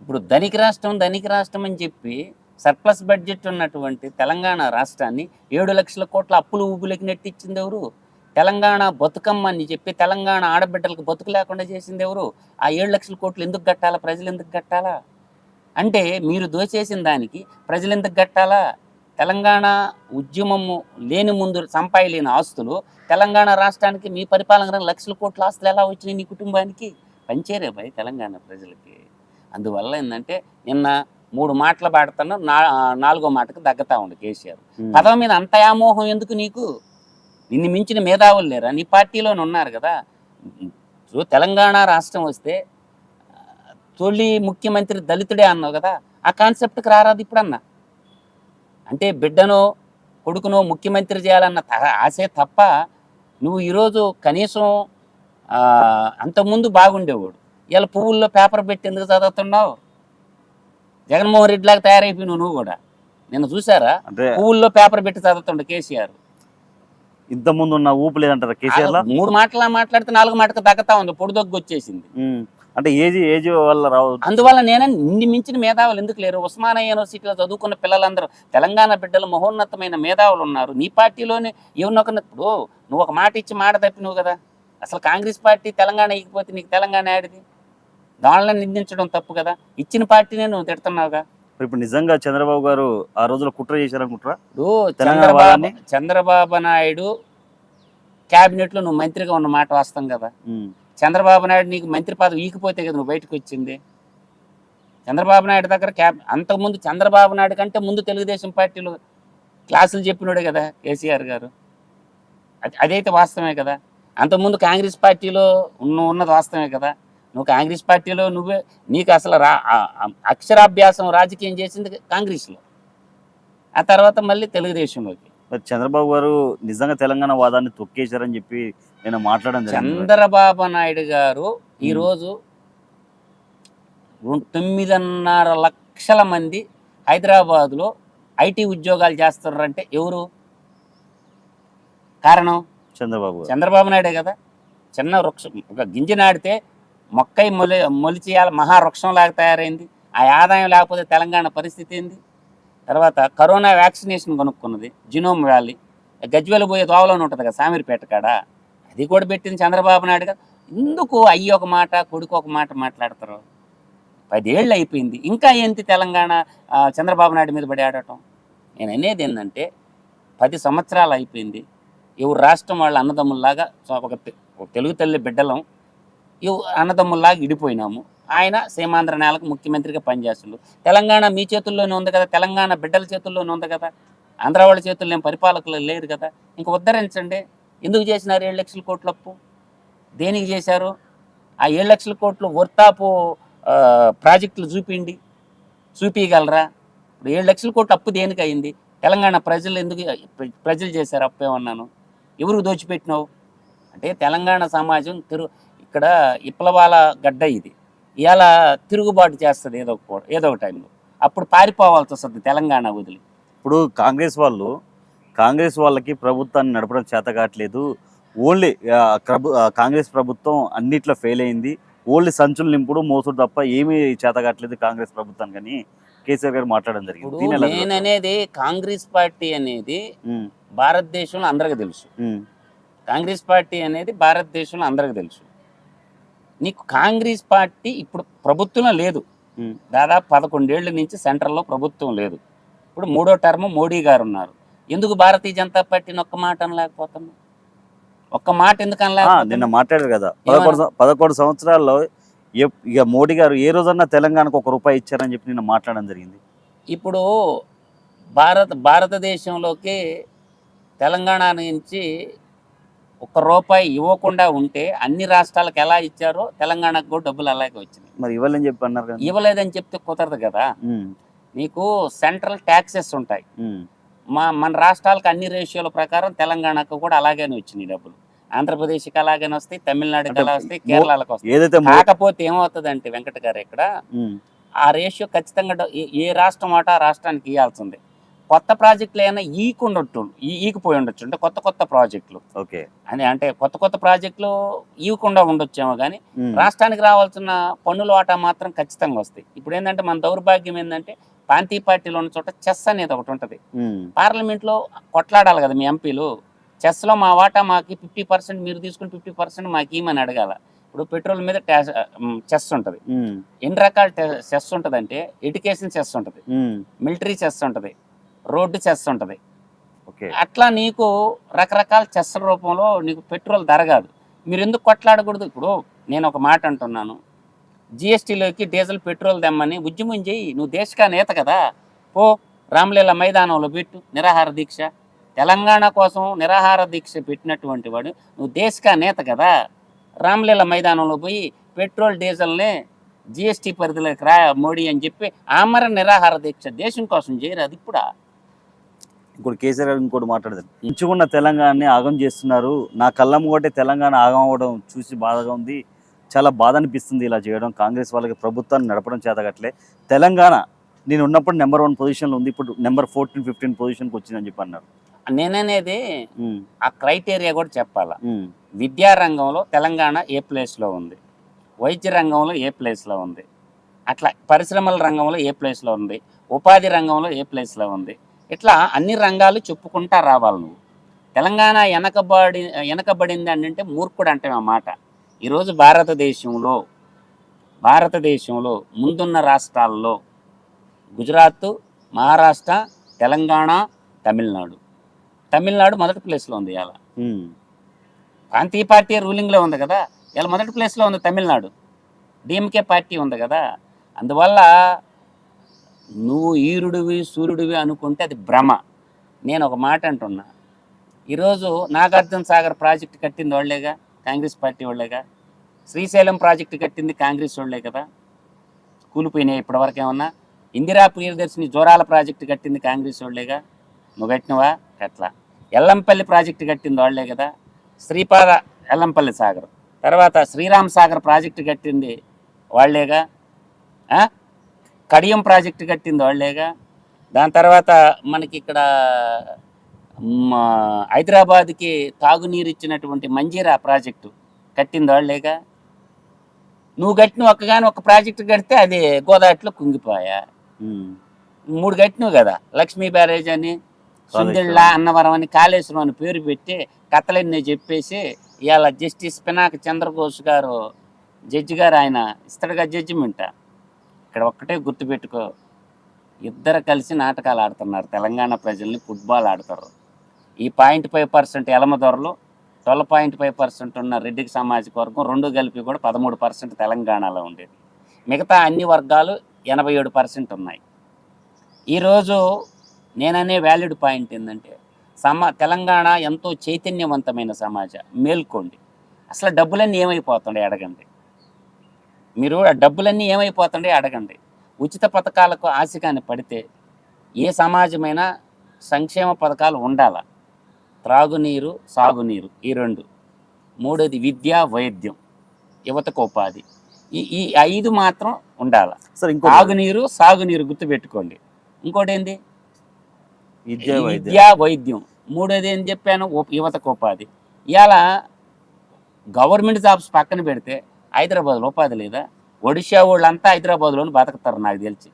ఇప్పుడు ధనిక రాష్ట్రం అని చెప్పి సర్ప్లస్ బడ్జెట్ ఉన్నటువంటి తెలంగాణ రాష్ట్రాన్ని 7 లక్షల కోట్ల అప్పులు ఊబులకి నెట్టించింది ఎవరు? తెలంగాణ బతుకమ్మ అని చెప్పి తెలంగాణ ఆడబిడ్డలకు బతుకు లేకుండా చేసింది ఎవరు? ఆ 7 లక్షల కోట్లు ఎందుకు కట్టాలా? ప్రజలు ఎందుకు కట్టాలా? అంటే మీరు దోచేసిన దానికి ప్రజలు ఎందుకు కట్టాలా? తెలంగాణ ఉద్యమము లేని ముందు సంపాయలేని ఆస్తులు తెలంగాణ రాష్ట్రానికి మీ పరిపాలన లక్షల కోట్ల ఆస్తులు ఎలా వచ్చినాయి నీ కుటుంబానికి? పంచేరే భయ్ తెలంగాణ ప్రజలకి. అందువల్ల ఏంటంటే నిన్న 3 మాటలు పాడుతున్నా, 4వ మాటకు దగ్గతా ఉంది కేసీఆర్. పదవి మీద అంత వ్యామోహం ఎందుకు నీకు? నిన్ను మించిన మేధావులు లేరా? నీ పార్టీలోనే ఉన్నారు కదా. తెలంగాణ రాష్ట్రం వస్తే తొలి ముఖ్యమంత్రి దళితుడే అన్నావు కదా, ఆ కాన్సెప్ట్కి రారాదు ఇప్పుడన్నా. అంటే బిడ్డనో కొడుకునో ముఖ్యమంత్రి చేయాలన్న ఆశే తప్ప నువ్వు ఈరోజు కనీసం అంతకుముందు బాగుండేవాడు, ఇలా పువ్వుల్లో పేపర్ పెట్టి ఎందుకు చదువుతున్నావు? జగన్మోహన్ రెడ్డి లాగా తయారైపోయినావు నువ్వు కూడా. నిన్న చూసారా పువ్వుల్లో పేపర్ పెట్టి చదువుతుండే కేసీఆర్. ఇంత ముందు ఉన్న ఊపు లేదంటారా కేసీఆర్? 3 మాటలు మాట్లాడితే 4 మాటకు దగ్గతా ఉంది, పొడి దగ్గు వచ్చేసింది. అంటే ఏజ్ వల్ల రావు. అందువల్ల నేను ఇన్ని మించిన మేధావులు ఎందుకు లేరు? ఉస్మానియా యూనివర్సిటీలో చదువుకున్న పిల్లలందరూ తెలంగాణ బిడ్డలు మహోన్నతమైన మేధావులు ఉన్నారు. నీ పార్టీలోనే ఎవరినొకరిని. ఇప్పుడు నువ్వు ఒక మాట ఇచ్చి మాట తప్పినవు కదా. అసలు కాంగ్రెస్ పార్టీ తెలంగాణ ఇకపోతే నీకు తెలంగాణ ఆడిది? దానిలో నిందించడం తప్పు కదా. ఇచ్చిన పార్టీనే నువ్వు తిడుతున్నావుగా. ఇప్పుడు నిజంగా చంద్రబాబు గారు ఆ రోజులో కుట్ర చేశారనుకుంటారా? చంద్రబాబు నాయుడు క్యాబినెట్లో నువ్వు మంత్రిగా ఉన్న మాట వాస్తవం కదా. చంద్రబాబు నాయుడు నీకు మంత్రి పదవి ఈకపోతే కదా నువ్వు బయటకు వచ్చింది. చంద్రబాబు నాయుడు దగ్గర అంతకుముందు చంద్రబాబు నాయుడు కంటే ముందు తెలుగుదేశం పార్టీలో క్లాసులు చెప్పినాడే కదా కేసీఆర్ గారు. అదైతే వాస్తవమే కదా. అంతకుముందు కాంగ్రెస్ పార్టీలో ఉన్నది వాస్తవమే కదా. నువ్వు కాంగ్రెస్ పార్టీలో నీకు అసలు అక్షరాభ్యాసం రాజకీయం చేసింది కాంగ్రెస్లో, ఆ తర్వాత మళ్ళీ తెలుగుదేశంలోకి. మరి చంద్రబాబు గారు నిజంగా తెలంగాణ వాదాన్ని తొక్కేశారని చెప్పి నేను మాట్లాడాను. చంద్రబాబు నాయుడు గారు ఈరోజు 9.5 లక్షల మంది హైదరాబాదులో ఐటీ ఉద్యోగాలు చేస్తున్నారంటే ఎవరు కారణం? చంద్రబాబు నాయుడే కదా. చిన్న వృక్షం, ఒక గింజ నాడితే మొక్కై మొలిచేయాలి, మహావృక్షం లాగా తయారైంది. ఆ ఆదాయం లేకపోతే తెలంగాణ పరిస్థితి ఏంది? తర్వాత కరోనా వ్యాక్సినేషన్ కొనుక్కున్నది జినోమ్ వ్యాలీ, గజ్వేలు పోయే దోవలోనే ఉంటుంది కదా సామీర్పేట కాడ, అది కూడా పెట్టింది చంద్రబాబు నాయుడు గారు. ఎందుకు అయ్యి ఒక మాట కొడుకు ఒక మాట మాట్లాడతారు? 10 ఏళ్ళు అయిపోయింది, ఇంకా ఏంటి తెలంగాణ చంద్రబాబు నాయుడు మీద పడి ఆడటం? నేను అనేది ఏంటంటే 10 సంవత్సరాలు అయిపోయింది. ఎవరు రాష్ట్రం వాళ్ళ అన్నదమ్ముల్లాగా ఒక తెలుగు తల్లి బిడ్డలం అన్నదమ్ముల్లాగా ఇడిపోయినాము. ఆయన సీమాంధ్ర నేలకు ముఖ్యమంత్రిగా పనిచేస్తుండ్రు. తెలంగాణ మీ చేతుల్లోనే ఉంది కదా, తెలంగాణ బిడ్డల చేతుల్లోనే ఉంది కదా. ఆంధ్ర వాళ్ళ చేతుల్లో ఏం పరిపాలకులు లేరు కదా. ఇంక ఉద్ధరించండి. ఎందుకు చేసినారు 7 లక్షల కోట్ల అప్పు? దేనికి చేశారు? ఆ 7 లక్షల కోట్లు వర్తాపు ప్రాజెక్టులు చూపించగలరా? ఇప్పుడు 7 లక్షల కోట్ల అప్పు దేనికి అయింది? తెలంగాణ ప్రజలు చేశారు అప్పు ఏమన్నాను? ఎవరు దోచిపెట్టినావు? అంటే తెలంగాణ సమాజం ఇక్కడ విప్లవాల గడ్డ ఇది. ఇవాళ తిరుగుబాటు చేస్తుంది ఏదో ఒక టైంలో. అప్పుడు పారిపోవాల్సి వస్తుంది తెలంగాణ వదిలి. ఇప్పుడు కాంగ్రెస్ వాళ్ళకి ప్రభుత్వాన్ని నడపడం చేత కావట్లేదు. ఓన్లీ కాంగ్రెస్ ప్రభుత్వం అన్నిట్లో ఫెయిల్ అయింది. ఓన్లీ సంచులు నింపుడు మోసుడు తప్ప ఏమీ చేత కావట్లేదు కాంగ్రెస్ ప్రభుత్వానికి అని కేసీఆర్ గారు మాట్లాడడం జరిగింది. నేననేది కాంగ్రెస్ పార్టీ అనేది భారతదేశంలో అందరికీ తెలుసు. కాంగ్రెస్ పార్టీ అనేది భారతదేశంలో అందరికీ తెలుసు. నీకు కాంగ్రెస్ పార్టీ ఇప్పుడు ప్రభుత్వం లేదు. దాదాపు 11 ఏళ్ల నుంచి సెంట్రల్లో ప్రభుత్వం లేదు. ఇప్పుడు 3వ టర్మ్ మోడీ గారు ఉన్నారు. ఎందుకు భారతీయ జనతా పార్టీని ఒక్క మాట అనలేకపోతున్నా? ఒక్క మాట ఎందుకు అనలేకపోతున్నా? నిన్న మాట్లాడారు కదా 11 సంవత్సరాల్లో ఇక మోడీ గారు ఏ రోజన్నా తెలంగాణకు ₹1 ఇచ్చారని చెప్పి నిన్న మాట్లాడడం జరిగింది. ఇప్పుడు భారతదేశంలోకి తెలంగాణ నుంచి ₹1 ఇవ్వకుండా ఉంటే అన్ని రాష్ట్రాలకు ఎలా ఇచ్చారో తెలంగాణకు కూడా డబ్బులు అలాగే వచ్చినాయి. మరి ఇవ్వాలని చెప్పి అన్నారు. ఇవ్వలేదని చెప్తే కుదరదు కదా. నీకు సెంట్రల్ ట్యాక్సెస్ ఉంటాయి. మన రాష్ట్రాలకు అన్ని రేషియోల ప్రకారం తెలంగాణకు కూడా అలాగనే వచ్చినాయి డబ్బులు. ఆంధ్రప్రదేశ్కి అలాగనే వస్తాయి, తమిళనాడుకి అలా వస్తాయి, కేరళకు వస్తాయి. కాకపోతే ఏమవుతుంది అంటే వెంకట గారు ఇక్కడ ఆ రేషియో ఖచ్చితంగా ఏ రాష్ట్రం వాటా రాష్ట్రానికి ఇవ్వాల్సిందే. కొత్త ప్రాజెక్టులు ఏమైనా ఈకిపోయి ఉండొచ్చు, అంటే కొత్త కొత్త ప్రాజెక్టులు ఓకే. అని, అంటే కొత్త కొత్త ప్రాజెక్టులు ఈవకుండా ఉండొచ్చేమో కానీ రాష్ట్రానికి రావాల్సిన పన్నుల వాటా మాత్రం ఖచ్చితంగా వస్తాయి. ఇప్పుడు ఏంటంటే మన దౌర్భాగ్యం ఏంటంటే ప్రాంతీయ పార్టీలు ఉన్న చోట చెస్ అనేది ఒకటి ఉంటుంది. పార్లమెంట్లో కొట్లాడాలి కదా మీ ఎంపీలు, చెస్లో మా వాటా మాకు 50% మీరు తీసుకుని 50% మాకు ఇవ్వమని అడగాల. ఇప్పుడు పెట్రోల్ మీద చెస్ ఉంటుంది. ఎన్ని రకాల చెస్ ఉంటుంది అంటే ఎడ్యుకేషన్ చెస్ ఉంటుంది, మిలిటరీ చెస్ ఉంటుంది, రోడ్డు చెస్ ఉంటుంది. అట్లా నీకు రకరకాల చెస్ రూపంలో నీకు పెట్రోల్ ధర కాదు. మీరు ఎందుకు కొట్లాడకూడదు? ఇప్పుడు నేను ఒక మాట అంటున్నాను, జిఎస్టీలోకి డీజిల్ పెట్రోల్ తెమ్మని ఉద్యమం చేయి. నువ్వు దేశకా నేత కదా, పో రామలీల మైదానంలో పెట్టు నిరాహార దీక్ష. తెలంగాణ కోసం నిరాహార దీక్ష పెట్టినటువంటి వాడు నువ్వు దేశకా నేత కదా, రామలీల మైదానంలో పోయి పెట్రోల్ డీజిల్ని జిఎస్టీ పరిధిలోకి రా మోడీ అని చెప్పి ఆమర నిరాహార దీక్ష దేశం కోసం చేయరు. అది ఇప్పుడా? ఇంకోటి కేసీఆర్ గారు ఇంకోటి మాట్లాడతారు, ఉంచుకున్న తెలంగాణని ఆగం చేస్తున్నారు, నా కళ్ళ ముంగటే తెలంగాణ ఆగం అవ్వడం చూసి బాధగా ఉంది, చాలా బాధ అనిపిస్తుంది ఇలా చేయడం, కాంగ్రెస్ వాళ్ళకి ప్రభుత్వాన్ని నడపడం చేతగట్లే, తెలంగాణ నేను ఉన్నప్పుడు నెంబర్ 1 పొజిషన్లో ఉంది, ఇప్పుడు నెంబర్ 14-15 పొజిషన్కి వచ్చిందని చెప్పి అన్నారు. నేననేది ఆ క్రైటీరియా కూడా చెప్పాలా. విద్యారంగంలో తెలంగాణ ఏ ప్లేస్లో ఉంది, వైద్య రంగంలో ఏ ప్లేస్లో ఉంది, అట్లా పరిశ్రమల రంగంలో ఏ ప్లేస్లో ఉంది, ఉపాధి రంగంలో ఏ ప్లేస్లో ఉంది, ఇట్లా అన్ని రంగాలు చెప్పుకుంటా రావాలి. నువ్వు తెలంగాణ వెనకబడింది అంటే మూర్ఖుడు అంటే ఆ మాట. ఈరోజు భారతదేశంలో ముందున్న రాష్ట్రాల్లో గుజరాత్, మహారాష్ట్ర, తెలంగాణ, తమిళనాడు మొదటి ప్లేస్లో ఉంది. ఇలా ప్రాంతీయ పార్టీ రూలింగ్లో ఉంది కదా, ఇలా మొదటి ప్లేస్లో ఉంది తమిళనాడు, డిఎంకే పార్టీ ఉంది కదా. అందువల్ల నువ్వు ఈరుడివి సూర్యుడివి అనుకుంటే అది భ్రమ. నేను ఒక మాట అంటున్నా, ఈరోజు నాగార్జున సాగర్ ప్రాజెక్టు కట్టింది వాళ్ళేగా, కాంగ్రెస్ పార్టీ వాళ్ళేగా. శ్రీశైలం ప్రాజెక్టు కట్టింది కాంగ్రెస్ వాళ్ళే కదా, కూలిపోయినాయి ఇప్పటివరకు ఏమన్నా. ఇందిరా ప్రియదర్శిని జోరాల ప్రాజెక్టు కట్టింది కాంగ్రెస్ వాళ్ళేగా, నువ్వు కట్టినవా? కట్లా. ఎల్లంపల్లి ప్రాజెక్టు కట్టింది వాళ్లే కదా, శ్రీపాద ఎల్లంపల్లి సాగర్. తర్వాత శ్రీరామ్ సాగర్ ప్రాజెక్టు కట్టింది వాళ్లేగా, కడియం ప్రాజెక్టు కట్టింది వాళ్లేగా. దాని తర్వాత మనకి ఇక్కడ హైదరాబాద్కి తాగునీరు ఇచ్చినటువంటి మంజీరా ప్రాజెక్టు కట్టింది వాళ్లేగా. నువ్వు కట్టిన ఒక ప్రాజెక్టు కడితే అది గోదావరిలో కుంగిపోయా. 3 కట్టినవు కదా, లక్ష్మీ బ్యారేజ్ అని, సుందిళ్ళ, అన్నవరం అని, కాళేశ్వరం అని పేరు పెట్టి కథలన్నీ చెప్పేసి ఇవాళ జస్టిస్ పినాక చంద్రఘోష్ గారు జడ్జి గారు ఆయన ఇస్తాడుగా జడ్జిమెంట్. ఇక్కడ ఒక్కటే గుర్తుపెట్టుకో, ఇద్దరు కలిసి నాటకాలు ఆడుతున్నారు, తెలంగాణ ప్రజల్ని ఫుట్బాల్ ఆడతారు. ఈ 0.5% ఎలమదొరలు, 12.5% ఉన్న రెడ్డికి సామాజిక వర్గం, 2 కలిపి కూడా 13% తెలంగాణలో ఉండేది. మిగతా అన్ని వర్గాలు 87% ఉన్నాయి. ఈరోజు నేననే వ్యాలిడ్ పాయింట్ ఏంటంటే, తెలంగాణ ఎంతో చైతన్యవంతమైన సమాజం. మేల్కోండి. అసలు డబ్బులన్నీ ఏమైపోతుండే అడగండి. మీరు ఆ డబ్బులన్నీ ఏమైపోతుండే అడగండి. ఉచిత పథకాలకు ఆశకాన్ని పడితే ఏ సమాజమైనా సంక్షేమ పథకాలు ఉండాల. త్రాగునీరు, సాగునీరు, ఈ 2. 3వది విద్య, వైద్యం, యువతకు ఉపాధి. ఈ 5 మాత్రం ఉండాల. తాగునీరు, సాగునీరు గుర్తుపెట్టుకోండి. ఇంకోటి ఏంది? విద్యా, వైద్యం. 3వది ఏం చెప్పాను? యువతకు ఉపాధి. ఇవాళ గవర్నమెంట్ జాబ్స్ పక్కన పెడితే హైదరాబాద్లో ఉపాధి లేదా? ఒడిషా వాళ్ళంతా హైదరాబాద్లోని బతుకుతారు నాకు తెలిసి.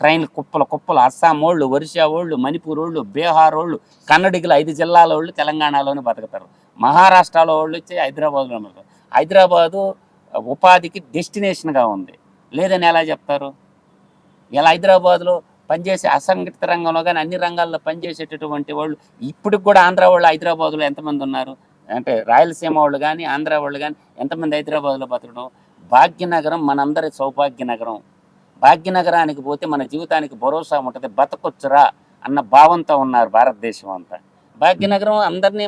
ట్రైన్లు కుప్పలు అస్సాం వాళ్ళు, ఒరిస్సా వాళ్ళు, మణిపూర్ వాళ్ళు, బీహార్ వాళ్ళు, కన్నడిగులు 5 జిల్లాల వాళ్ళు తెలంగాణలోనే బతుకుతారు. మహారాష్ట్రలో వాళ్ళు వచ్చి హైదరాబాద్లో ఉన్నారు. హైదరాబాదు ఉపాధికి డెస్టినేషన్గా ఉంది, లేదని ఎలా చెప్తారు? ఇలా హైదరాబాద్లో పనిచేసే అసంఘటిత రంగంలో కానీ అన్ని రంగాల్లో పనిచేసేటటువంటి వాళ్ళు ఇప్పటికి కూడా ఆంధ్ర వాళ్ళు హైదరాబాద్లో ఎంతమంది ఉన్నారు? అంటే రాయలసీమ వాళ్ళు కానీ ఆంధ్ర వాళ్ళు కానీ ఎంతమంది హైదరాబాద్లో బతకడం? భాగ్యనగరం మనందరి సౌభాగ్య నగరం. భాగ్యనగరానికి పోతే మన జీవితానికి భరోసా ఉంటుంది, బతకొచ్చురా అన్న భావంతో ఉన్నారు భారతదేశం అంతా. భాగ్యనగరం అందరినీ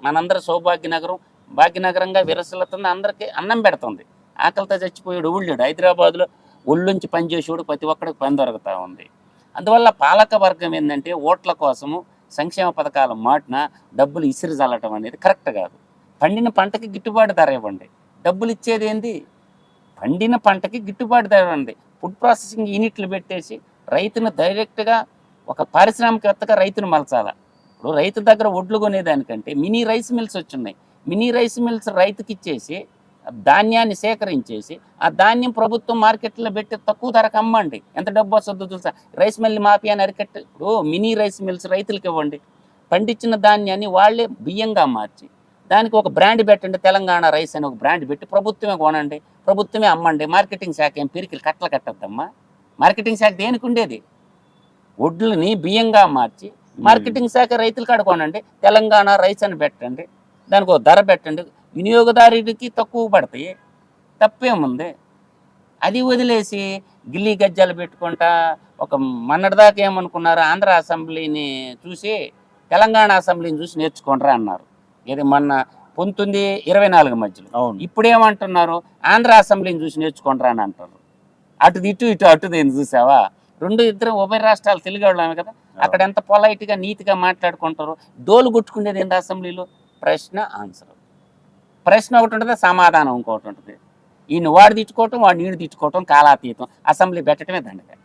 మనందరి సౌభాగ్య నగరం భాగ్యనగరంగా విరసిల్లుతుంది, అందరికీ అన్నం పెడుతుంది. ఆకలితో చచ్చిపోయాడు ఊళ్ళాడు. హైదరాబాద్లో ఒళ్ళుంచి పనిచేసేవాడు ప్రతి ఒక్కడికి పని దొరుకుతూ ఉంది. అందువల్ల పాలక వర్గం ఏంటంటే ఓట్ల కోసము సంక్షేమ పథకాల మాటిన డబ్బులు ఇసిరి చల్లటం అనేది కరెక్ట్ కాదు. పండిన పంటకి గిట్టుబాటు ధర ఇవ్వండి. డబ్బులు ఇచ్చేది ఏంది? పండిన పంటకి గిట్టుబాటు ధర ఇవ్వండి. ఫుడ్ ప్రాసెసింగ్ యూనిట్లు పెట్టేసి రైతును డైరెక్ట్గా ఒక పారిశ్రామికవేత్తగా రైతును మలచాల. ఇప్పుడు రైతు దగ్గర ఒడ్లు కొనేదానికంటే మినీ రైస్ మిల్స్ వచ్చున్నాయి. మినీ రైస్ మిల్స్ రైతుకి ఇచ్చేసి ధాన్యాన్ని సేకరించేసి ఆ ధాన్యం ప్రభుత్వం మార్కెట్లో పెట్టి తక్కువ ధరకు అమ్మండి. ఎంత డబ్బు వస్తుందో తెలుసా? రైస్ మిల్ మాఫియాని అరికట్టి ఇప్పుడు మినీ రైస్ మిల్స్ రైతులకి ఇవ్వండి. పండించిన ధాన్యాన్ని వాళ్ళే బియ్యంగా మార్చి దానికి ఒక బ్రాండ్ పెట్టండి. తెలంగాణ రైస్ అని ఒక బ్రాండ్ పెట్టి ప్రభుత్వమే కొనండి, ప్రభుత్వమే అమ్మండి. మార్కెటింగ్ శాఖ ఏం పిరికిలు కట్టలు కట్టద్దమ్మా. మార్కెటింగ్ శాఖ దేనికి ఉండేది? వడ్లని బియ్యంగా మార్చి మార్కెటింగ్ శాఖ రైతుల కాడ కొనండి. తెలంగాణ రైస్ అని పెట్టండి, దానికి ఒక ధర పెట్టండి, వినియోగదారుడికి తక్కువ పడతాయి. తప్పేముంది? అది వదిలేసి గిల్లీ గజ్జాలు పెట్టుకుంటా ఒక మొన్నటిదాకా ఏమనుకున్నారు, ఆంధ్ర అసెంబ్లీని చూసి తెలంగాణ అసెంబ్లీని చూసి నేర్చుకుంటారా అన్నారు. ఇది మొన్న 1924 మధ్యలో. అవును. ఇప్పుడేమంటున్నారు, ఆంధ్ర అసెంబ్లీని చూసి నేర్చుకుంటారా అని అంటారు. అటుది ఇటు ఇటు అటుది ఏంది చూసావా? ఇద్దరు ఉభయ రాష్ట్రాలు తెలుగు వాళ్ళమే కదా. అక్కడ ఎంత పొలైట్గా నీట్గా మాట్లాడుకుంటారు. డోలు కొట్టుకునేది ఏంటి అసెంబ్లీలో? ప్రశ్న ఆన్సర్. ప్రశ్న ఒకటి ఉంటుంది, సమాధానం ఇంకొకటి ఉంటుంది. ఈయన వాడు తిట్టుకోవటం, వాడు నీడు తిట్టుకోవటం కాలాతీతం. అసెంబ్లీ పెట్టడమే దండగా.